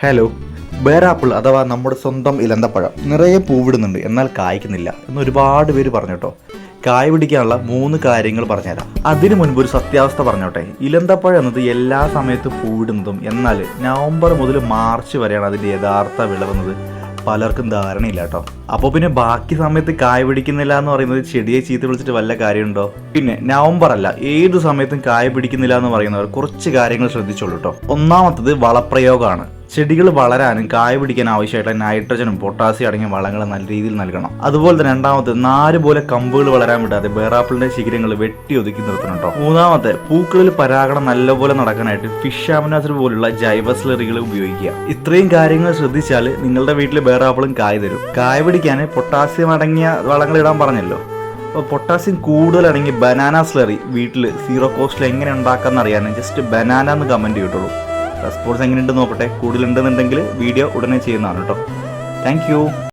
Hello. ബേറാപ്പിൾ അഥവാ നമ്മുടെ സ്വന്തം ഇലന്തപ്പഴം നിറയെ പൂവിടുന്നുണ്ട്, എന്നാൽ കായ്ക്കുന്നില്ല എന്ന് ഒരുപാട് പേര് പറഞ്ഞു കേട്ടോ. കായ പിടിക്കാനുള്ള 3 കാര്യങ്ങൾ പറഞ്ഞുതരാം. അതിനു മുൻപ് ഒരു സത്യാവസ്ഥ പറഞ്ഞോട്ടെ. ഇലന്തപ്പഴം എന്നത് എല്ലാ സമയത്തും പൂവിടുന്നതും, എന്നാൽ നവംബർ മുതൽ മാർച്ച് വരെയാണ് അതിൻ്റെ യഥാർത്ഥ വിളവെന്നത് പലർക്കും ധാരണയില്ല കേട്ടോ. അപ്പോൾ പിന്നെ ബാക്കി സമയത്ത് കായ പിടിക്കുന്നില്ല എന്ന് പറയുന്നത് ചെടിയെ ചീത്ത വിളിച്ചിട്ട് വല്ല കാര്യമുണ്ടോ? പിന്നെ നവംബർ അല്ല, ഏത് സമയത്തും കായ പിടിക്കുന്നില്ല എന്ന് പറയുന്നവർ കുറച്ച് കാര്യങ്ങൾ ശ്രദ്ധിച്ചോളൂ കേട്ടോ. ഒന്നാമത്തത് വളപ്രയോഗമാണ്. ചെടികൾ വളരാനും കായ പിടിക്കാൻ ആവശ്യമായിട്ടുള്ള നൈട്രജനും പൊട്ടാസ്യം അടങ്ങിയ വളങ്ങൾ നല്ല രീതിയിൽ നൽകണം. അതുപോലെ തന്നെ രണ്ടാമത്തെ, നാര് പോലെ കമ്പുകൾ വളരാൻ വിടാതെ ബേറാപ്പിളിന്റെ ശിഖരങ്ങൾ വെട്ടി ഒതുക്കി നിർത്തണം കേട്ടോ. മൂന്നാമത്തെ, പൂക്കളിൽ പരാഗണം നല്ലപോലെ നടക്കാനായിട്ട് ഫിഷ് അമിനോ പോലുള്ള ജൈവ സ്ലറികൾ ഉപയോഗിക്കുക. ഇത്രയും കാര്യങ്ങൾ ശ്രദ്ധിച്ചാൽ നിങ്ങളുടെ വീട്ടിൽ ബേറാപ്പിളും കായ തരും. കായ പിടിക്കാൻ പൊട്ടാസ്യം അടങ്ങിയ വളങ്ങൾ ഇടാൻ പറഞ്ഞല്ലോ. അപ്പോൾ പൊട്ടാസ്യം കൂടുതൽ അടങ്ങിയ ബനാന സ്ലറി വീട്ടിൽ സീറോ കോസ്റ്റിൽ എങ്ങനെ ഉണ്ടാക്കാമെന്ന് അറിയാൻ ജസ്റ്റ് ബനാന എന്ന് കമൻറ്റ് ചെയ്തിട്ടുള്ളൂ. റെസ്പോൺസ് എങ്ങനെയുണ്ടെന്ന് നോക്കട്ടെ. കൂടുതലുണ്ടെന്നുണ്ടെങ്കിൽ വീഡിയോ ഉടനെ ചെയ്യുന്നതാണ് കേട്ടോ. Thank you.